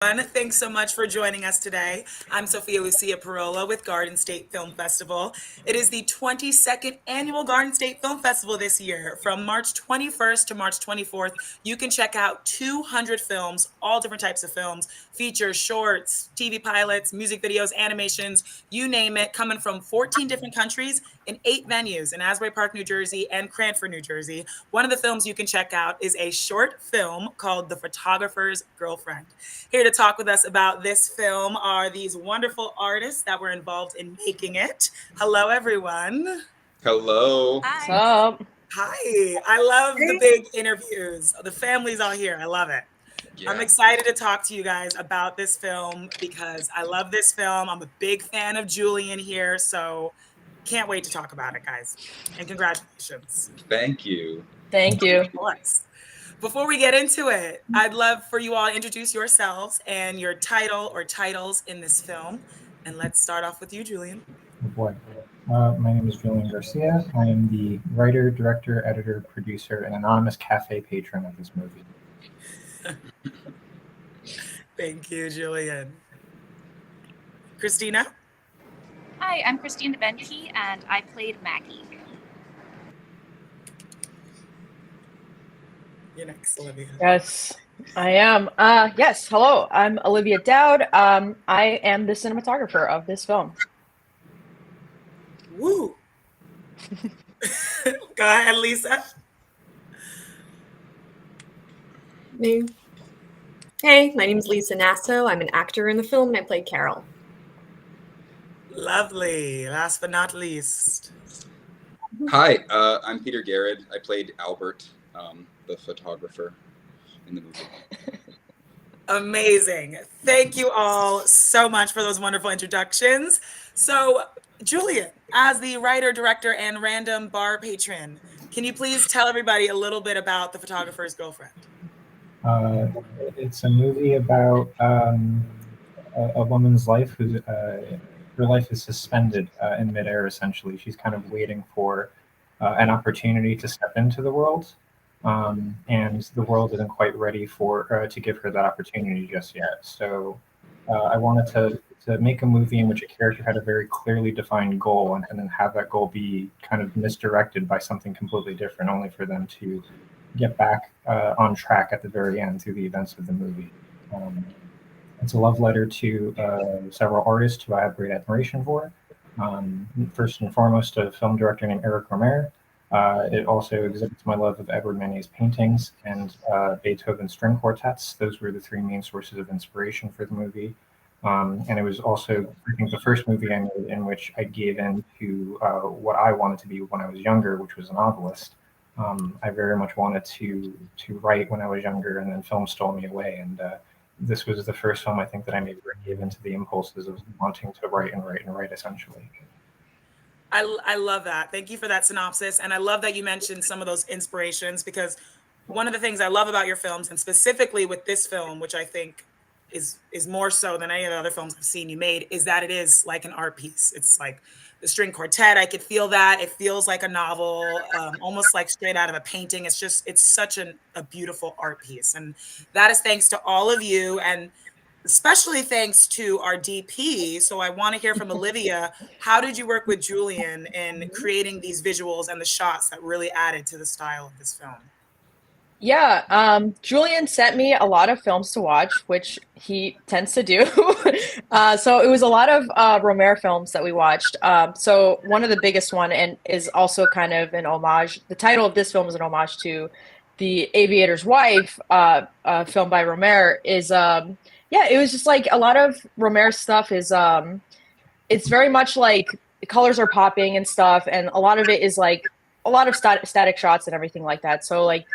Thanks so much for joining us today. I'm Sophia Lucia Parola with Garden State Film Festival. It is the 22nd annual Garden State Film Festival this year. From March 21st to March 24th, you can check out 200 films, all different types of films, features, shorts, TV pilots, music videos, animations, you name it, coming from 14 different countries in 8 venues in Asbury Park, New Jersey and Cranford, New Jersey. One of the films you can check out is a short film called The Photographer's Girlfriend. Here to talk with us about this film are these wonderful artists that were involved in making it. Hello, everyone. Hello. Hi. What's up? Hi. I love the big interviews. The family's all here. I love it. Yeah. I'm excited to talk to you guys about this film because I love this film. I'm a big fan of Julian here, so can't wait to talk about it, guys. And congratulations. Thank you. Thank you. Of course. Before we get into it, I'd love for you all to introduce yourselves and your title or titles in this film. And let's start off with you, Julian. Oh boy. My name is Julian Garcia. I am the writer, director, editor, producer, and anonymous cafe patron of this movie. Thank you, Julian. Christina? Hi, I'm Christine DeBenke, and I played Maggie. You're next, Olivia. Yes, I am. Yes, hello. I'm Olivia Dowd. I am the cinematographer of this film. Woo! Go ahead, Lisa. Me. Hey, my name is Lisa Nasso. I'm an actor in the film, and I played Carol. Lovely. Last but not least. Hi, I'm Peter Garrett. I played Albert, the photographer in the movie. Amazing. Thank you all so much for those wonderful introductions. So, Julian, as the writer, director, and random bar patron, can you please tell everybody a little bit about The Photographer's Girlfriend? It's a movie about a woman's life whose her life is suspended in midair. Essentially, she's kind of waiting for an opportunity to step into the world, and the world isn't quite ready for to give her that opportunity just yet. So, I wanted to make a movie in which a character had a very clearly defined goal, and then have that goal be kind of misdirected by something completely different, only for them to get back on track at the very end through the events of the movie. It's a love letter to several artists who I have great admiration for. First and foremost, a film director named Eric Romer. It also exhibits my love of Edward Manet's paintings and Beethoven's string quartets. Those were the 3 main sources of inspiration for the movie. And it was also, I think, the first movie I made in which I gave in to what I wanted to be when I was younger, which was a novelist. I very much wanted to write when I was younger, and then film stole me away. And this was the first film I think that I made where I gave into the impulses of wanting to write and write and write, essentially. I love that. Thank you for that synopsis. And I love that you mentioned some of those inspirations, because one of the things I love about your films, and specifically with this film, which I think is more so than any of the other films I've seen you made, is that it is like an art piece. It's like the string quartet. I could feel that. It feels like a novel, almost like straight out of a painting. It's such a beautiful art piece. And that is thanks to all of you, and especially thanks to our DP. So I want to hear from Olivia. How did you work with Julian in creating these visuals and the shots that really added to the style of this film? Yeah, Julian sent me a lot of films to watch, which he tends to do. So it was a lot of Romer films that we watched. So one of the biggest one, and is also kind of an homage. The title of this film is an homage to The Aviator's Wife, film by Romer. Is yeah, it was just like a lot of Romer's stuff is it's very much like the colors are popping and stuff, and a lot of it is like a lot of static shots and everything like that. So like,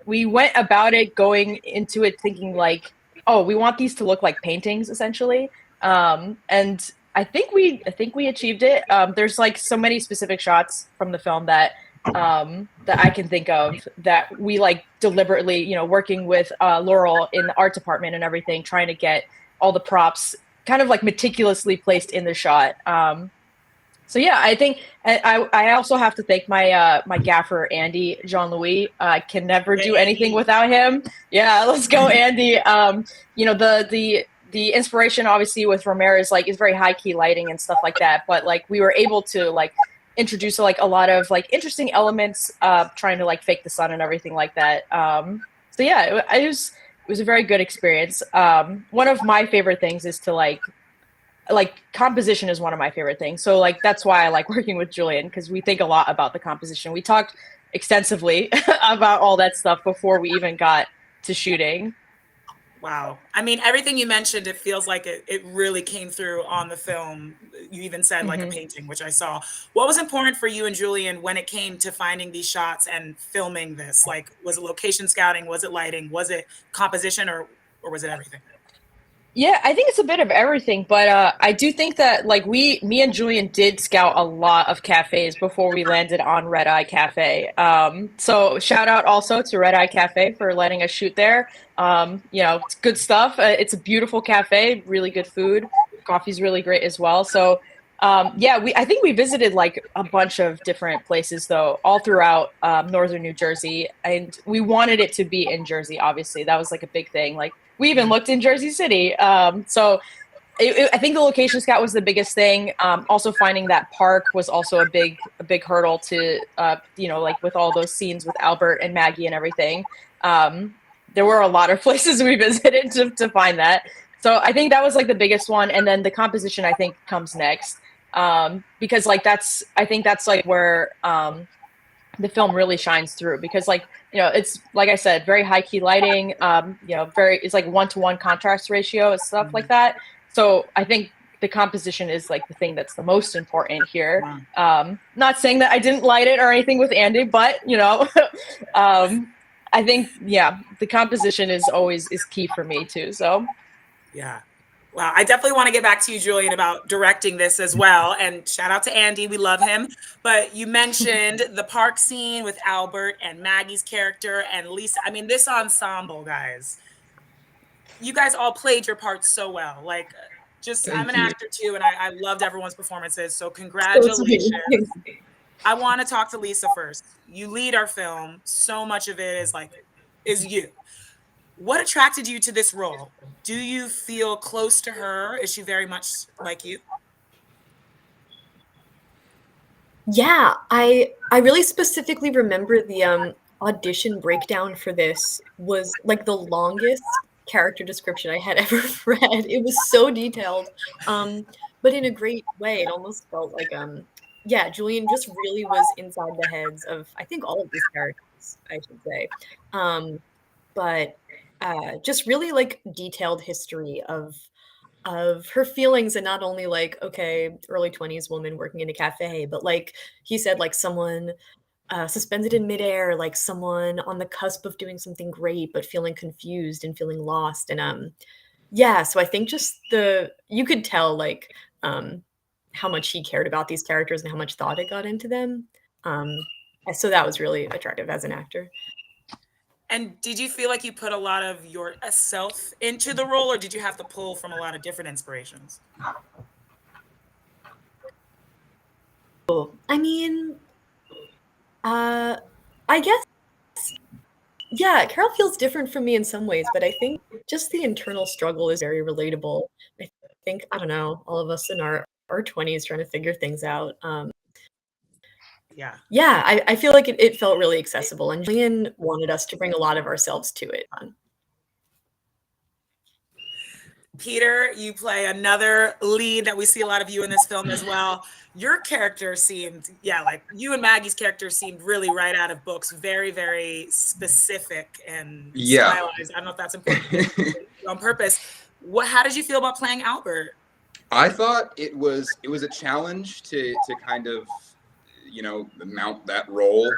we went about it going into it thinking like, oh, we want these to look like paintings essentially. And I think we achieved it. There's like so many specific shots from the film that I can think of that we like deliberately, working with Laurel in the art department and everything, trying to get all the props kind of like meticulously placed in the shot. So yeah, I think I also have to thank my my gaffer Andy Jean-Louis. I can never do anything without him. Yeah, let's go Andy. The the inspiration obviously with Romero is like is very high key lighting and stuff like that. But like we were able to like introduce like a lot of like interesting elements, trying to like fake the sun and everything like that. So yeah, it was a very good experience. One of my favorite things is to like composition is one of my favorite things. So like that's why I like working with Julian, because we think a lot about the composition. We talked extensively about all that stuff before we even got to shooting. Wow. I mean, everything you mentioned, it feels like it really came through on the film. You even said like a painting, which I saw. What was important for you and Julian when it came to finding these shots and filming this? Like, was it location scouting? Was it lighting? Was it composition, or was it everything? Yeah, I think it's a bit of everything, but I do think that like me and Julian did scout a lot of cafes before we landed on Red Eye Cafe. So shout out also to Red Eye Cafe for letting us shoot there. You know, it's good stuff. It's a beautiful cafe, really good food. Coffee's really great as well. So yeah, I think we visited like a bunch of different places though, all throughout northern New Jersey, and we wanted it to be in Jersey. Obviously, that was like a big thing. Like we even looked in Jersey City. So I think the location scout was the biggest thing. Also finding that park was also a big hurdle to, you know, like with all those scenes with Albert and Maggie and everything. There were a lot of places we visited to find that. So I think that was like the biggest one. And then the composition I think comes next. Because like I think that's like where the film really shines through, because like, you know, it's like I said, very high key lighting, you know, it's like 1-to-1 contrast ratio and stuff like that. So I think the composition is like the thing that's the most important here. Not saying that I didn't light it or anything with Andy, but you know, I think, yeah, the composition is key for me too. So yeah. Wow. I definitely want to get back to you, Julian, about directing this as well. And shout out to Andy. We love him. But you mentioned the park scene with Albert and Maggie's character and Lisa. I mean, this ensemble, guys, you guys all played your parts so well. Like, I'm an actor too, and I loved everyone's performances. So congratulations. I want to talk to Lisa first. You lead our film. So much of it is you. What attracted you to this role? Do you feel close to her? Is she very much like you? Yeah, I really specifically remember the audition breakdown for this was like the longest character description I had ever read. It was so detailed, but in a great way. It almost felt like yeah, Julian just really was inside the heads of I think all of these characters, I should say. But just really like detailed history of her feelings, and not only like, okay, early 20s woman working in a cafe, but like he said, like someone suspended in midair, like someone on the cusp of doing something great but feeling confused and feeling lost. And yeah, so I think just you could tell like how much he cared about these characters and how much thought it got into them. So that was really attractive as an actor. And did you feel like you put a lot of your self into the role, or did you have to pull from a lot of different inspirations? I mean, I guess, yeah, Carol feels different from me in some ways, but I think just the internal struggle is very relatable. I think, I don't know, all of us in our 20s trying to figure things out. Yeah, I feel like it felt really accessible, and Julian wanted us to bring a lot of ourselves to it. Peter, you play another lead that we see a lot of you in this film as well. Your character seemed, like you and Maggie's character seemed really right out of books, very, very specific and stylized. I don't know if that's important on purpose. How did you feel about playing Albert? I thought it was a challenge to kind of, mount that role,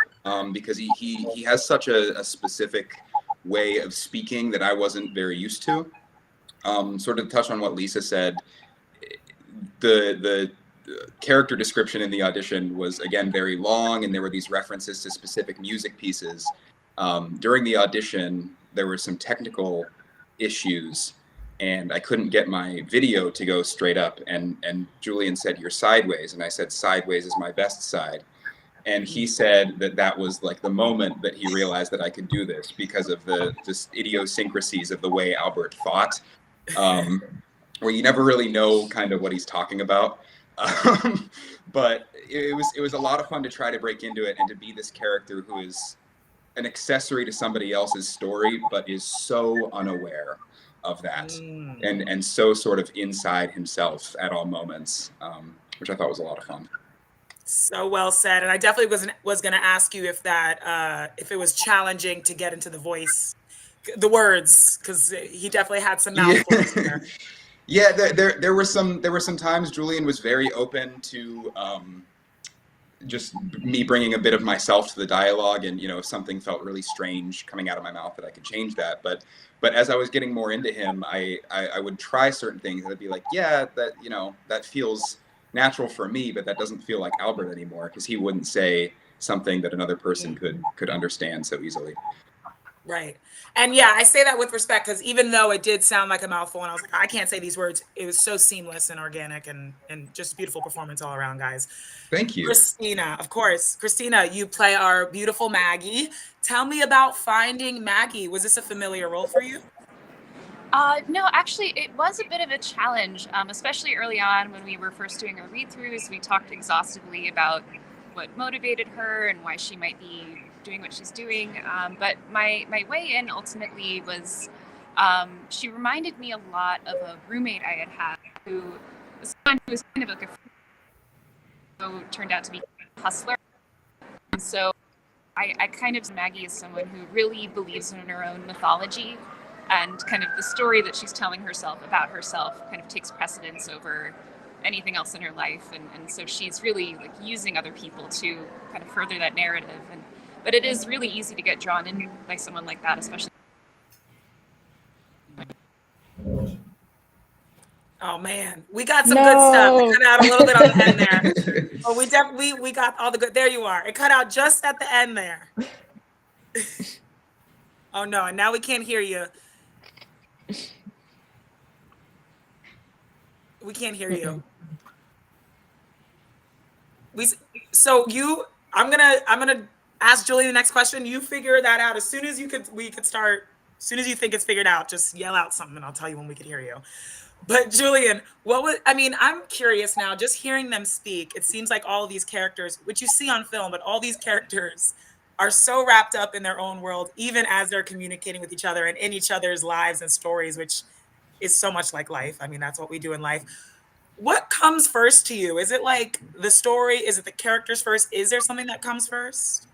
because he has such a specific way of speaking that I wasn't very used to. Sort of touch on what Lisa said, the character description in the audition was, again, very long, and there were these references to specific music pieces. During the audition, there were some technical issues, and I couldn't get my video to go straight up, and Julian said, "You're sideways," and I said, "Sideways is my best side." And he said that was like the moment that he realized that I could do this because of the just idiosyncrasies of the way Albert thought. um, where you never really know kind of what he's talking about. But it was a lot of fun to try to break into it and to be this character who is an accessory to somebody else's story, but is so unaware of that, and so sort of inside himself at all moments, which I thought was a lot of fun. So well said. And I definitely was going to ask you if that if it was challenging to get into the voice, the words, because he definitely had some mouthfuls there. Yeah, there were some times Julian was very open to just me bringing a bit of myself to the dialogue, and if something felt really strange coming out of my mouth, that I could change that. But as I was getting more into him, I would try certain things, and I'd be like, yeah, that that feels natural for me, but that doesn't feel like Albert anymore, because he wouldn't say something that another person could understand so easily. Right. And yeah, I say that with respect, because even though it did sound like a mouthful and I was like, I can't say these words, it was so seamless and organic and just beautiful performance all around, guys. Thank you. Christina, of course. Christina, you play our beautiful Maggie. Tell me about finding Maggie. Was this a familiar role for you? No, actually, it was a bit of a challenge, especially early on when we were first doing our read-throughs. We talked exhaustively about what motivated her and why she might be doing what she's doing. But my way in ultimately was she reminded me a lot of a roommate I had who was someone who was kind of like who turned out to be a hustler. And so I kind of see Maggie as someone who really believes in her own mythology, and kind of the story that she's telling herself about herself kind of takes precedence over anything else in her life. And so she's really like using other people to kind of further that narrative. But it is really easy to get drawn in by someone like that, especially. Oh man, we got some good stuff. It cut out a little bit on the end there. But we got all the good. There you are. It cut out just at the end there. Oh no, and now we can't hear you. We can't hear you. I'm gonna ask Julie the next question. You figure that out as soon as we could start. As soon as you think it's figured out, just yell out something and I'll tell you when we could hear you. But Julian, I'm curious now, just hearing them speak, it seems like all of these characters, which you see on film, but all these characters are so wrapped up in their own world, even as they're communicating with each other and in each other's lives and stories, which is so much like life. I mean, that's what we do in life. What comes first to you? Is it like the story? Is it the characters first? Is there something that comes first?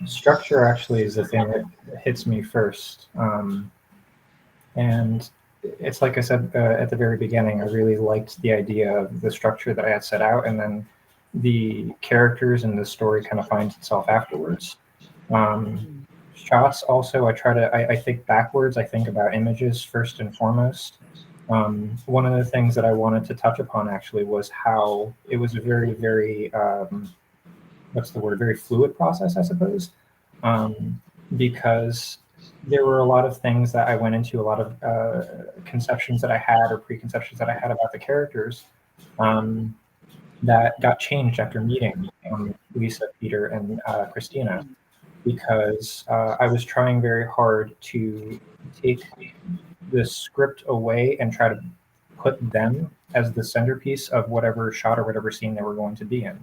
Structure actually is the thing that hits me first. And it's like I said at the very beginning, I really liked the idea of the structure that I had set out, and then the characters and the story kind of finds itself afterwards. Shots also, I think backwards. I think about images first and foremost. One of the things that I wanted to touch upon actually was how it was a very, very, very fluid process, I suppose, because there were a lot of things that I went into, a lot of conceptions that I had or preconceptions that I had about the characters that got changed after meeting Lisa, Peter, and Christina, because I was trying very hard to take the script away and try to put them as the centerpiece of whatever shot or whatever scene they were going to be in.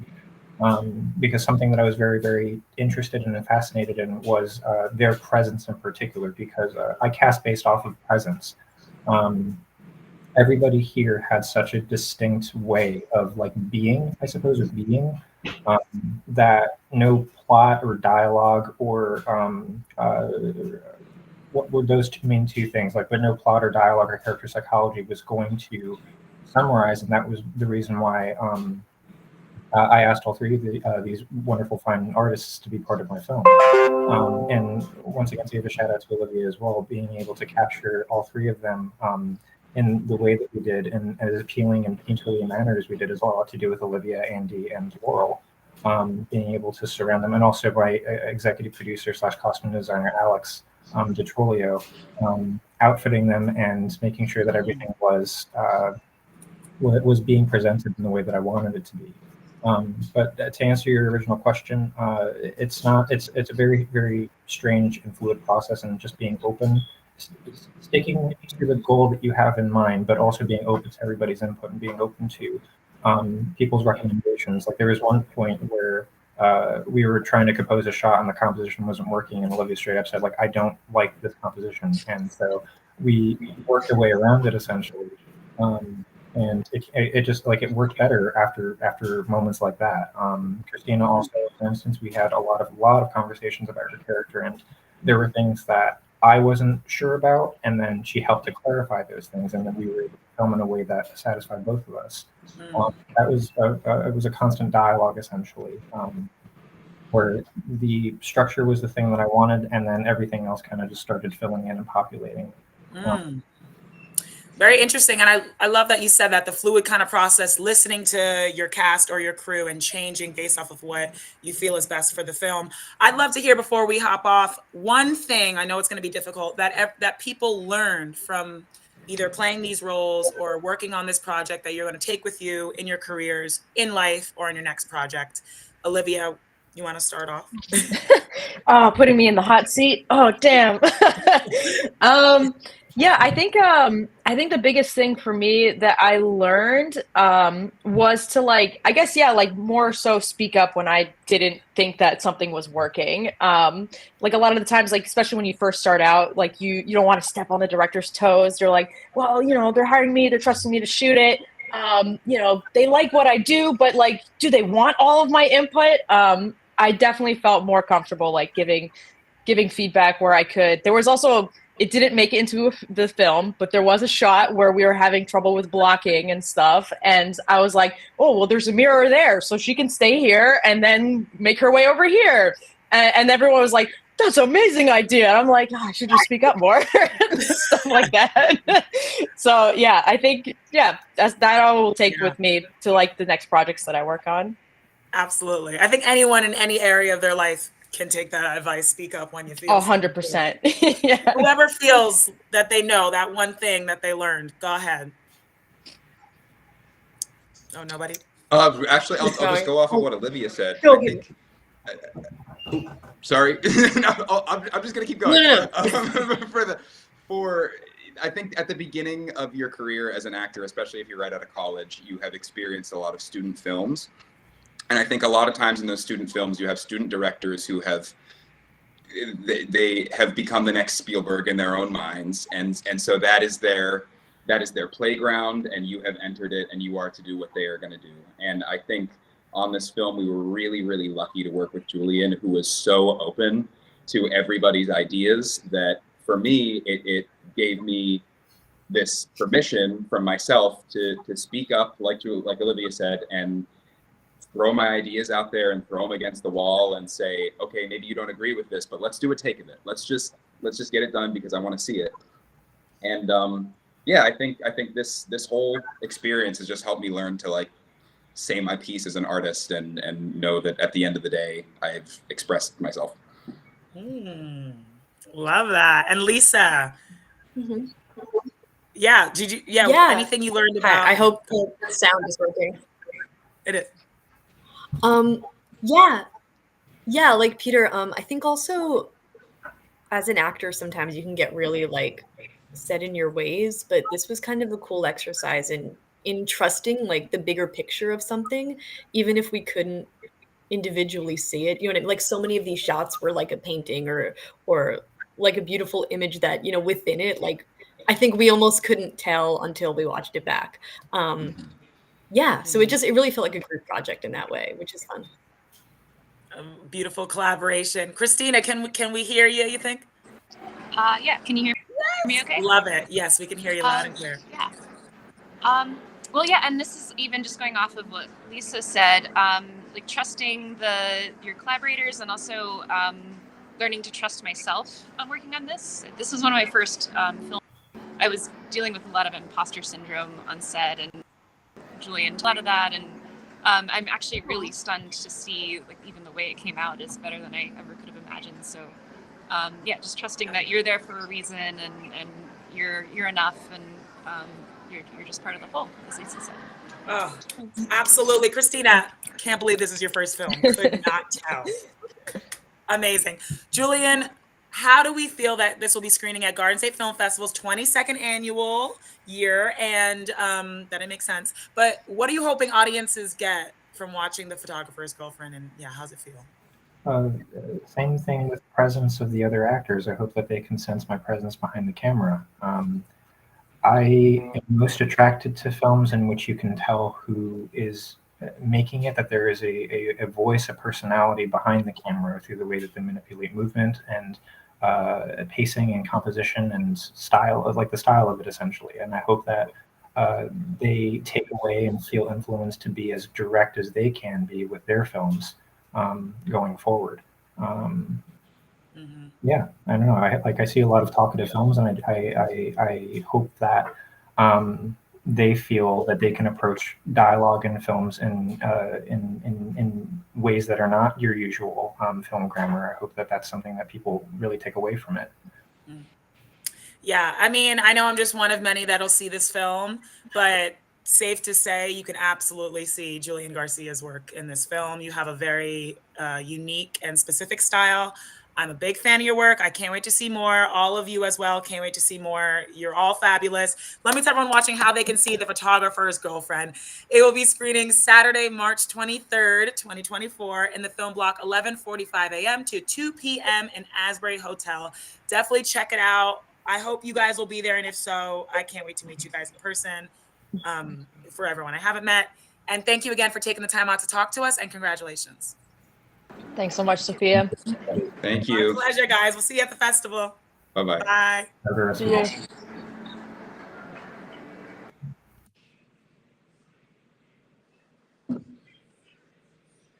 Because something that I was very, very interested in and fascinated in was their presence in particular, because I cast based off of presence. Everybody here had such a distinct way of being, I suppose, or being, that no plot or dialogue or what were those main two things, but no plot or dialogue or character psychology was going to summarize. And that was the reason why I asked all three of these wonderful, fine artists to be part of my film. And once again, to give a shout out to Olivia as well, being able to capture all three of them in the way that we did, and as appealing and painterly a manner as we did as well, to do with Olivia, Andy, and Laurel. Being able to surround them, and also by executive producer / costume designer Alex DeTrolio, outfitting them and making sure that everything was being presented in the way that I wanted it to be. But to answer your original question, it's a very, very strange and fluid process, and just being open sticking to the goal that you have in mind, but also being open to everybody's input and being open to people's recommendations. Like there was one point where we were trying to compose a shot and the composition wasn't working, and Olivia straight up said, like, I don't like this composition, and so we worked our way around it essentially. And it just like it worked better after moments like that. Christina also, for instance, we had a lot of conversations about her character, and there were things that I wasn't sure about, and then she helped to clarify those things, and then we were able to film in a way that satisfied both of us. That was it was a constant dialogue essentially, where the structure was the thing that I wanted, and then everything else kind of just started filling in and populating. Very interesting. And I love that you said that, the fluid kind of process, listening to your cast or your crew and changing based off of what you feel is best for the film. I'd love to hear, before we hop off, one thing, I know it's going to be difficult, that people learned from either playing these roles or working on this project that you're going to take with you in your careers, in life, or in your next project. Olivia, you want to start off? Oh, putting me in the hot seat. Oh, damn. Yeah, I think the biggest thing for me that I learned was to, like, I guess, yeah, like more so speak up when I didn't think that something was working. Like a lot of the times, like especially when you first start out, like you don't want to step on the director's toes. You're like, well, they're hiring me, they're trusting me to shoot it. They like what I do, but like, do they want all of my input? I definitely felt more comfortable like giving feedback where I could. There was also, it didn't make it into the film, but there was a shot where we were having trouble with blocking and stuff. And I was like, oh, well, there's a mirror there, so she can stay here and then make her way over here. And everyone was like, that's an amazing idea. And I'm like, oh, I should just speak up more. Stuff like that. So yeah, I think, yeah, that I will take with me to like the next projects that I work on. Absolutely. I think anyone in any area of their life can take that advice. Speak up when you feel. 100%. Yeah. Whoever feels that they know that one thing that they learned, go ahead. Oh, nobody? Actually, I'll just go off of what Olivia said. Sorry. No, I'm just gonna keep going. No. I think at the beginning of your career as an actor, especially if you're right out of college, you have experienced a lot of student films. And I think a lot of times in those student films, you have student directors who they have become the next Spielberg in their own minds, and so that is their playground, and you have entered it, and you are to do what they are going to do. And I think on this film, we were really, really lucky to work with Julian, who was so open to everybody's ideas that for me, it gave me this permission from myself to speak up, like Olivia said, and throw my ideas out there and throw them against the wall and say, okay, maybe you don't agree with this, but let's do a take of it. Let's just get it done because I want to see it. And yeah, I think this whole experience has just helped me learn to like say my piece as an artist and know that at the end of the day, I've expressed myself. Love that. And Lisa, yeah, did you? Yeah, anything you learned about? I hope the sound is working. It is. Yeah, like Peter, I think also as an actor, sometimes you can get really like set in your ways, but this was kind of a cool exercise in trusting like the bigger picture of something, even if we couldn't individually see it. Like so many of these shots were like a painting or like a beautiful image that, within it, like I think we almost couldn't tell until we watched it back. Yeah, so it really felt like a group project in that way, which is fun. Beautiful collaboration. Christina, can we hear you, you think? Yeah, can you hear me okay? Love it. Yes, we can hear you loud and clear. Yeah. Well, yeah, and this is even just going off of what Lisa said, like trusting your collaborators and also learning to trust myself on working on this. This was one of my first films. I was dealing with a lot of imposter syndrome on set, and Julian, a lot of that, and I'm actually really stunned to see like even the way it came out is better than I ever could have imagined. So yeah, just trusting that you're there for a reason and you're enough, and you're just part of the whole, as Lisa said. Oh, absolutely. Christina, can't believe this is your first film. Could not tell. Amazing. Julian, how do we feel that this will be screening at Garden State Film Festival's 22nd annual year? And that it makes sense. But what are you hoping audiences get from watching The Photographer's Girlfriend? And yeah, how's it feel? Same thing with presence of the other actors. I hope that they can sense my presence behind the camera. I am most attracted to films in which you can tell who is making it, that there is a voice, a personality behind the camera through the way that they manipulate movement and pacing and composition and style, like the style of it essentially. And I hope that they take away and feel influenced to be as direct as they can be with their films going forward. Yeah, I don't know. I see a lot of talkative films, and I hope that they feel that they can approach dialogue in films in ways that are not your usual film grammar. I hope that that's something that people really take away from it. Yeah, I mean, I know I'm just one of many that'll see this film, but safe to say you can absolutely see Julian Garcia's work in this film. You have a very unique and specific style. I'm a big fan of your work. I can't wait to see more. All of you as well. Can't wait to see more. You're all fabulous. Let me tell everyone watching how they can see The Photographer's Girlfriend. It will be screening Saturday, March 23rd, 2024 in the Film Block, 11:45 a.m. to 2 p.m. in Asbury Hotel. Definitely check it out. I hope you guys will be there. And if so, I can't wait to meet you guys in person. For everyone I haven't met. And thank you again for taking the time out to talk to us, and congratulations. Thanks so much, Sophia. Thank you. My pleasure, guys. We'll see you at the festival. Bye-bye. Bye. See you.